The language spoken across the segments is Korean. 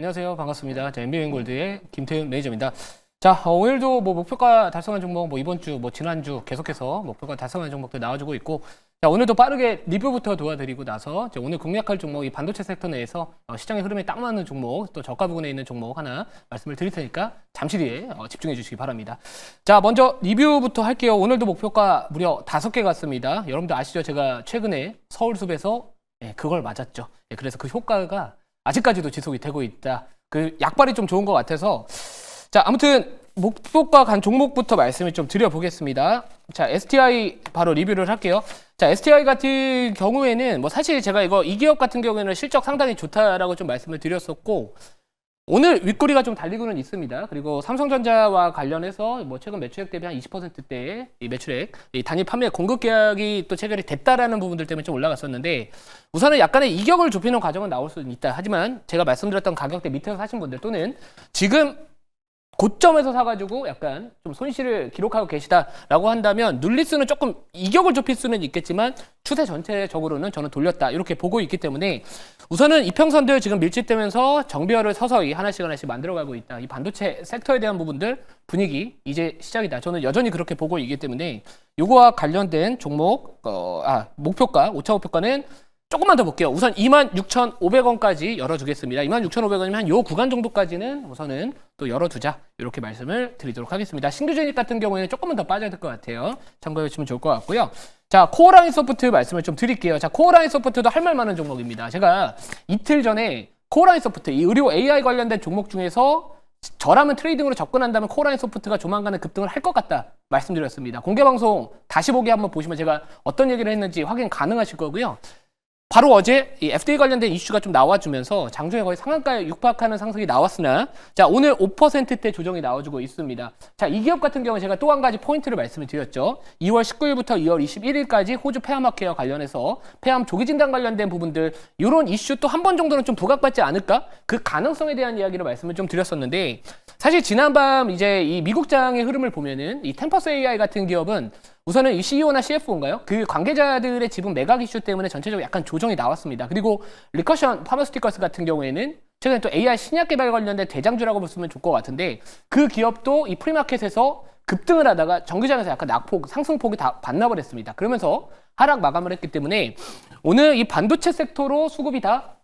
안녕하세요. 반갑습니다. MBN골드의 김태훈 매니저입니다. 자, 오늘도 목표가 달성한 종목, 이번 주, 지난주 계속해서 목표가 달성한 종목들 나와주고 있고, 자, 오늘도 빠르게 리뷰부터 도와드리고 나서 이제 오늘 공략할 종목, 이 반도체 섹터 내에서 시장의 흐름에 딱 맞는 종목, 또 저가 부근에 있는 종목 하나 말씀을 드릴 테니까 잠시 뒤에 집중해 주시기 바랍니다. 자, 먼저 리뷰부터 할게요. 오늘도 목표가 무려 5개 갔습니다. 여러분들 아시죠? 제가 최근에 서울숲에서 그걸 맞았죠. 그래서 그 효과가 아직까지도 지속이 되고 있다. 그 약발이 좀 좋은 것 같아서. 자, 아무튼 목표가 간 종목부터 말씀을 좀 드려보겠습니다. 자, STI 바로 리뷰를 할게요. 자, STI 같은 경우에는 사실 제가 이 기업 같은 경우에는 실적 상당히 좋다라고 좀 말씀을 드렸었고, 오늘 윗꼬리가 좀 달리고는 있습니다. 그리고 삼성전자와 관련해서 최근 매출액 대비 한 20%대의 이 매출액, 이 단일 판매 공급 계약이 또 체결이 됐다라는 부분들 때문에 좀 올라갔었는데, 우선은 약간의 이격을 좁히는 과정은 나올 수는 있다. 하지만 제가 말씀드렸던 가격대 밑에서 사신 분들 또는 지금 고점에서 사가지고 약간 좀 손실을 기록하고 계시다라고 한다면 눌리스는 조금 이격을 좁힐 수는 있겠지만 추세 전체적으로는 저는 돌렸다 이렇게 보고 있기 때문에 우선은 이평선들 지금 밀집되면서 정비열을 서서히 하나씩 만들어가고 있다. 이 반도체 섹터에 대한 부분들 분위기 이제 시작이다. 저는 여전히 그렇게 보고 있기 때문에 이거와 관련된 종목 목표가 5차 목표가는 조금만 더 볼게요. 우선 26,500원까지 열어두겠습니다. 26,500원이면 한 요 구간 정도까지는 우선은 또 열어두자. 이렇게 말씀을 드리도록 하겠습니다. 신규 진입 같은 경우에는 조금만 더 빠져야 될 것 같아요. 참고해 주시면 좋을 것 같고요. 자, 코어라인 소프트 말씀을 좀 드릴게요. 자, 코어라인 소프트도 할 말 많은 종목입니다. 제가 이틀 전에 코어라인 소프트, 이 의료 AI 관련된 종목 중에서 저라면 트레이딩으로 접근한다면 코어라인 소프트가 조만간에 급등을 할 것 같다 말씀드렸습니다. 공개방송 다시 보기 한번 보시면 제가 어떤 얘기를 했는지 확인 가능하실 거고요. 바로 어제 이 FDA 관련된 이슈가 좀 나와주면서 장중에 거의 상한가에 육박하는 상승이 나왔으나 자, 오늘 5%대 조정이 나와주고 있습니다. 자, 이 기업 같은 경우는 제가 또 한 가지 포인트를 말씀을 드렸죠. 2월 19일부터 2월 21일까지 호주 폐암학회와 관련해서 폐암 조기 진단 관련된 부분들 이런 이슈 또 한 번 정도는 좀 부각받지 않을까? 그 가능성에 대한 이야기를 말씀을 좀 드렸었는데 사실 지난밤 이제 이 미국장의 흐름을 보면은 이 템퍼스 AI 같은 기업은 우선은 이 CEO나 CFO인가요? 그 관계자들의 지분 매각 이슈 때문에 전체적으로 약간 조정이 나왔습니다. 그리고 리커션 파마스티커스 같은 경우에는 최근에 또 AI 신약 개발 관련된 대장주라고 보시면 좋을 것 같은데 그 기업도 이 프리마켓에서 급등을 하다가 정규장에서 약간 낙폭, 상승폭이 다 반납을 했습니다. 그러면서 하락 마감을 했기 때문에 오늘 이 반도체 섹터로 수급이다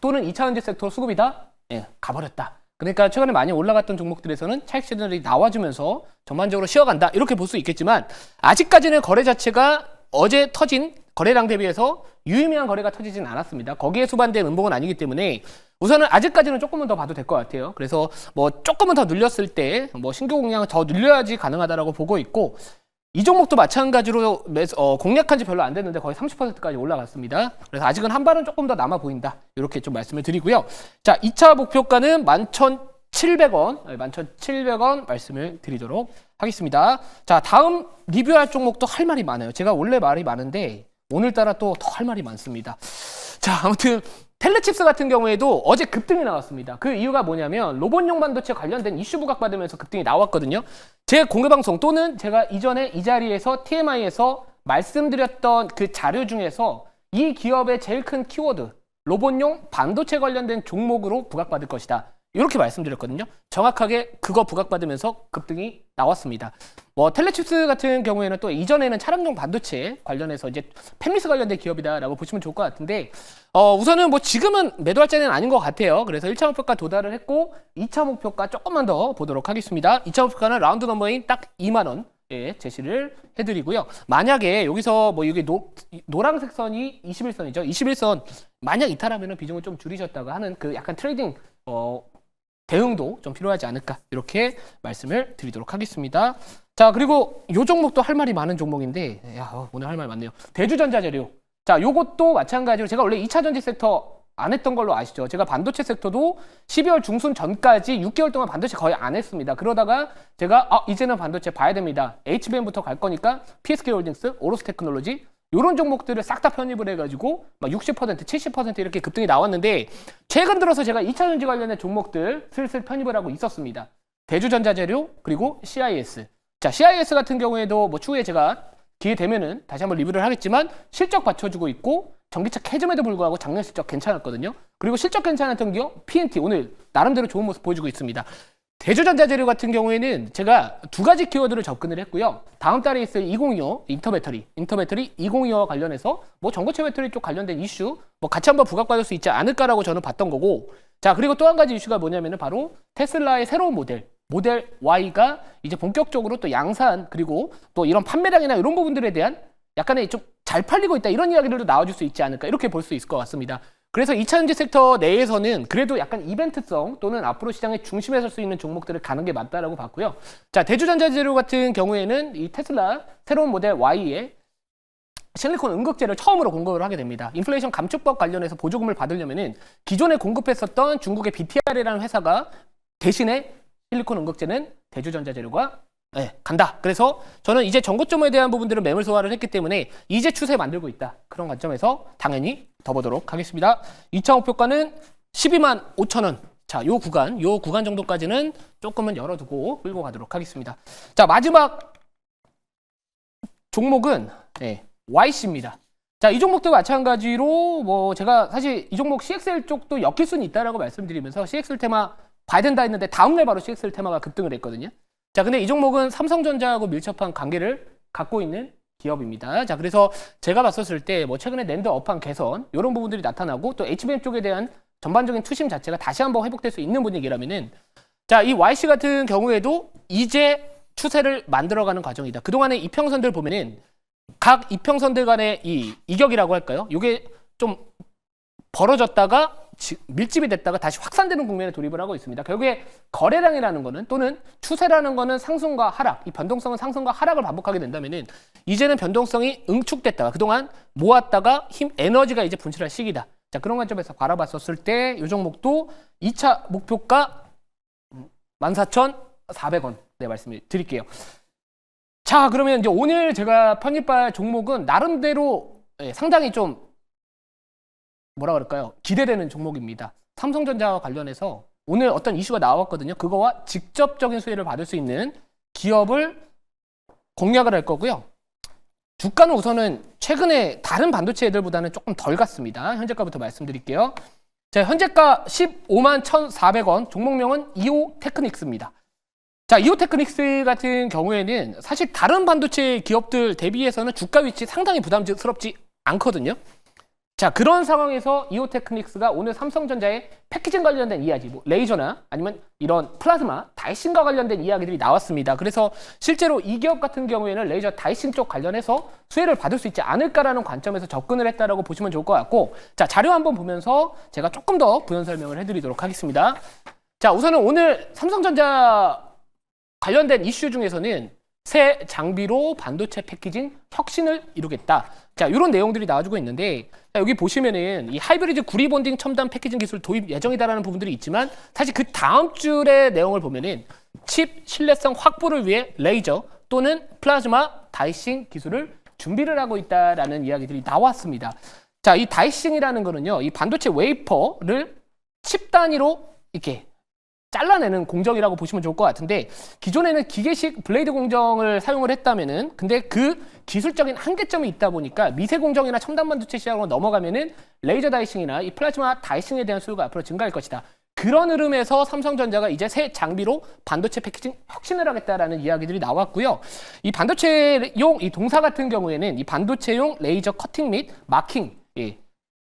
또는 2차전지 섹터로 수급이다 가버렸다. 그러니까 최근에 많이 올라갔던 종목들에서는 차익 시그널이 나와주면서 전반적으로 쉬어간다 이렇게 볼 수 있겠지만 아직까지는 거래 자체가 어제 터진 거래량 대비해서 유의미한 거래가 터지진 않았습니다. 거기에 수반된 음봉은 아니기 때문에 우선은 아직까지는 조금은 더 봐도 될 것 같아요. 그래서 조금은 더 늘렸을 때 신규 공략을 더 늘려야지 가능하다라고 보고 있고 이 종목도 마찬가지로 공략한 지 별로 안 됐는데 거의 30%까지 올라갔습니다. 그래서 아직은 한 발은 조금 더 남아 보인다. 이렇게 좀 말씀을 드리고요. 자, 2차 목표가는 11,700원, 11,700원 말씀을 드리도록 하겠습니다. 자, 다음 리뷰할 종목도 할 말이 많아요. 제가 원래 말이 많은데 오늘따라 또 더 할 말이 많습니다. 자, 아무튼 텔레칩스 같은 경우에도 어제 급등이 나왔습니다. 그 이유가 뭐냐면 로봇용 반도체 관련된 이슈 부각받으면서 급등이 나왔거든요. 제 공개방송 또는 제가 이전에 이 자리에서 TMI에서 말씀드렸던 그 자료 중에서 이 기업의 제일 큰 키워드 로봇용 반도체 관련된 종목으로 부각받을 것이다. 이렇게 말씀드렸거든요. 정확하게 그거 부각받으면서 급등이 나왔습니다. 텔레칩스 같은 경우에는 또 이전에는 차량용 반도체 관련해서 이제 팹리스 관련된 기업이다라고 보시면 좋을 것 같은데 우선은 지금은 매도할 자리는 아닌 것 같아요. 그래서 1차 목표가 도달을 했고 2차 목표가 조금만 더 보도록 하겠습니다. 2차 목표가는 라운드 넘버인 딱 2만 원. 제시를 해드리고요. 만약에 여기서 여기 노란색 선이 21선이죠. 21선 만약 이탈하면 비중을 좀 줄이셨다가 하는 그 약간 트레이딩 대응도 좀 필요하지 않을까 이렇게 말씀을 드리도록 하겠습니다. 자, 그리고 요 종목도 할 말이 많은 종목인데 오늘 할 말 많네요. 대주전자재료. 자, 요것도 마찬가지로 제가 원래 2차 전지 섹터 안 했던 걸로 아시죠? 제가 반도체 섹터도 12월 중순 전까지 6개월 동안 반도체 거의 안 했습니다. 그러다가 제가 이제는 반도체 봐야 됩니다. HBM부터 갈 거니까 PSK홀딩스, 오로스테크놀로지 이런 종목들을 싹 다 편입을 해가지고 막 60%, 70% 이렇게 급등이 나왔는데 최근 들어서 제가 2차 전지 관련된 종목들 슬슬 편입을 하고 있었습니다. 대주전자재료 그리고 CIS. 자, CIS 같은 경우에도 추후에 제가 기회 되면은 다시 한번 리뷰를 하겠지만 실적 받쳐주고 있고 전기차 캐즘에도 불구하고 작년 실적 괜찮았거든요. 그리고 실적 괜찮았던 기업 PNT 오늘 나름대로 좋은 모습 보여주고 있습니다. 대주전자재료 같은 경우에는 제가 두 가지 키워드를 접근을 했고요. 다음 달에 있을 2025 인터배터리 2025와 관련해서 뭐 전고체 배터리 쪽 관련된 이슈 뭐 같이 한번 부각받을 수 있지 않을까라고 저는 봤던 거고, 자 그리고 또 한 가지 이슈가 뭐냐면은 바로 테슬라의 새로운 모델 Y가 이제 본격적으로 또 양산 그리고 또 이런 판매량이나 이런 부분들에 대한 약간의 좀 잘 팔리고 있다 이런 이야기들도 나와줄 수 있지 않을까 이렇게 볼 수 있을 것 같습니다. 그래서 2차전지 섹터 내에서는 그래도 약간 이벤트성 또는 앞으로 시장의 중심에 설 수 있는 종목들을 가는 게 맞다라고 봤고요. 자, 대주전자재료 같은 경우에는 이 테슬라 새로운 모델 Y에 실리콘 음극재를 처음으로 공급을 하게 됩니다. 인플레이션 감축법 관련해서 보조금을 받으려면은 기존에 공급했었던 중국의 BTR이라는 회사가 대신에 실리콘 음극재는 대주전자재료가 간다. 그래서 저는 이제 전고점에 대한 부분들은 매물 소화를 했기 때문에 이제 추세 만들고 있다. 그런 관점에서 당연히 더 보도록 하겠습니다. 2차 목표가는 12만 5천 원. 자, 요 구간 정도까지는 조금은 열어두고 끌고 가도록 하겠습니다. 자, 마지막 종목은 YC입니다. 자, 이 종목도 마찬가지로 뭐 제가 사실 이 종목 CXL 쪽도 엮일 수는 있다라고 말씀드리면서 CXL 테마 봐야 된다 했는데 다음날 바로 CXL 테마가 급등을 했거든요. 자, 근데 이 종목은 삼성전자하고 밀접한 관계를 갖고 있는 기업입니다. 자, 그래서 제가 봤었을 때 뭐 최근에 낸드 업황 개선 이런 부분들이 나타나고 또 HBM 쪽에 대한 전반적인 투심 자체가 다시 한번 회복될 수 있는 분위기라면은, 자, 이 YC 같은 경우에도 이제 추세를 만들어가는 과정이다. 그동안의 이평선들 보면은 각 이평선들 간의 이 이격이라고 할까요? 이게 좀 벌어졌다가 밀집이 됐다가 다시 확산되는 국면에 돌입을 하고 있습니다. 결국에 거래량이라는 거는 또는 추세라는 거는 상승과 하락, 이 변동성은 상승과 하락을 반복하게 된다면은 이제는 변동성이 응축됐다가 그동안 모았다가 에너지가 이제 분출할 시기다. 자, 그런 관점에서 바라봤었을 때 이 종목도 2차 목표가 14,400원 말씀을 드릴게요. 자, 그러면 이제 오늘 제가 편입할 종목은 나름대로 상당히 좀 뭐라 그럴까요? 기대되는 종목입니다. 삼성전자와 관련해서 오늘 어떤 이슈가 나왔거든요. 그거와 직접적인 수혜를 받을 수 있는 기업을 공략을 할 거고요. 주가는 우선은 최근에 다른 반도체 애들보다는 조금 덜 갔습니다. 현재가부터 말씀드릴게요. 자, 현재가 15만 1,400원, 종목명은 이오테크닉스입니다. 자, 이오테크닉스 같은 경우에는 사실 다른 반도체 기업들 대비해서는 주가 위치 상당히 부담스럽지 않거든요. 자, 그런 상황에서 이오테크닉스가 오늘 삼성전자의 패키징 관련된 이야기, 뭐 레이저나 아니면 이런 플라즈마, 다이싱과 관련된 이야기들이 나왔습니다. 그래서 실제로 이 기업 같은 경우에는 레이저 다이싱 쪽 관련해서 수혜를 받을 수 있지 않을까라는 관점에서 접근을 했다라고 보시면 좋을 것 같고, 자, 자료 한번 보면서 제가 조금 더 부연 설명을 해드리도록 하겠습니다. 자, 우선은 오늘 삼성전자 관련된 이슈 중에서는 새 장비로 반도체 패키징 혁신을 이루겠다. 자, 이런 내용들이 나와주고 있는데, 자, 여기 보시면은 이 하이브리드 구리 본딩 첨단 패키징 기술 도입 예정이다라는 부분들이 있지만, 사실 그 다음 줄의 내용을 보면은 칩 신뢰성 확보를 위해 레이저 또는 플라즈마 다이싱 기술을 준비를 하고 있다라는 이야기들이 나왔습니다. 자, 이 다이싱이라는 거는요, 이 반도체 웨이퍼를 칩 단위로 이렇게 잘라내는 공정이라고 보시면 좋을 것 같은데, 기존에는 기계식 블레이드 공정을 사용을 했다면은, 근데 그 기술적인 한계점이 있다 보니까 미세 공정이나 첨단 반도체 시장으로 넘어가면은 레이저 다이싱이나 이 플라즈마 다이싱에 대한 수요가 앞으로 증가할 것이다. 그런 흐름에서 삼성전자가 이제 새 장비로 반도체 패키징 혁신을 하겠다라는 이야기들이 나왔고요. 이 반도체용 이 동사 같은 경우에는 이 반도체용 레이저 커팅 및 마킹,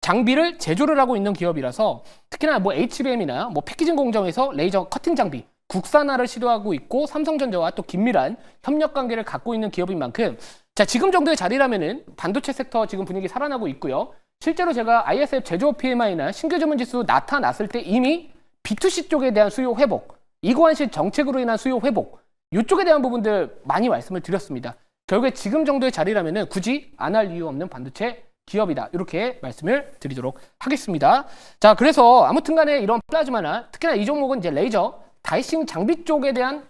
장비를 제조를 하고 있는 기업이라서 특히나 뭐 HBM이나 뭐 패키징 공정에서 레이저 커팅 장비 국산화를 시도하고 있고 삼성전자와 또 긴밀한 협력 관계를 갖고 있는 기업인 만큼, 자, 지금 정도의 자리라면은 반도체 섹터 지금 분위기 살아나고 있고요. 실제로 제가 ISF 제조업 PMI나 신규 주문 지수 나타났을 때 이미 B2C 쪽에 대한 수요 회복, 이관실 정책으로 인한 수요 회복, 이쪽에 대한 부분들 많이 말씀을 드렸습니다. 결국에 지금 정도의 자리라면은 굳이 안 할 이유 없는 반도체 기업이다. 이렇게 말씀을 드리도록 하겠습니다. 자, 그래서 아무튼 간에 이런 플라즈마나 특히나 이 종목은 이제 레이저, 다이싱 장비 쪽에 대한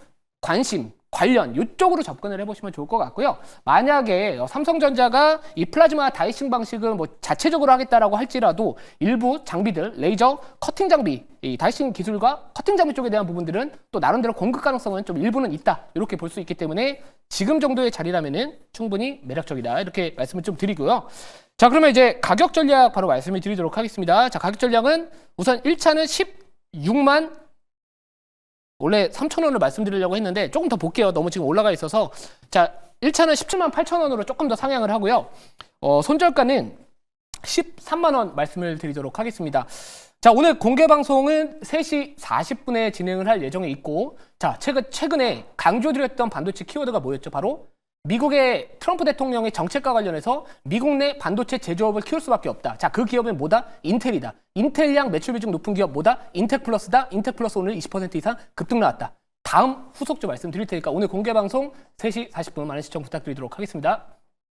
관련 이쪽으로 접근을 해보시면 좋을 것 같고요. 만약에 삼성전자가 이 플라즈마 다이싱 방식을 뭐 자체적으로 하겠다라고 할지라도 일부 장비들, 레이저 커팅 장비, 이 다이싱 기술과 커팅 장비 쪽에 대한 부분들은 또 나름대로 공급 가능성은 좀 일부는 있다. 이렇게 볼 수 있기 때문에 지금 정도의 자리라면은 충분히 매력적이다. 이렇게 말씀을 좀 드리고요. 자, 그러면 이제 가격 전략 바로 말씀을 드리도록 하겠습니다. 자, 가격 전략은 우선 1차는 16만 원래 3,000원을 말씀드리려고 했는데 조금 더 볼게요. 너무 지금 올라가 있어서. 자, 1차는 17만 8천 원으로 조금 더 상향을 하고요. 손절가는 13만 원 말씀을 드리도록 하겠습니다. 자, 오늘 공개 방송은 3시 40분에 진행을 할 예정에 있고, 자, 최근에 강조드렸던 반도체 키워드가 뭐였죠? 바로 미국의 트럼프 대통령의 정책과 관련해서 미국 내 반도체 제조업을 키울 수밖에 없다. 자, 그 기업은 뭐다? 인텔이다. 인텔량 매출 비중 높은 기업 뭐다? 인텍 플러스다. 인텍 플러스 오늘 20% 이상 급등 나왔다. 다음 후속조 말씀드릴 테니까 오늘 공개 방송 3시 40분 많은 시청 부탁드리도록 하겠습니다.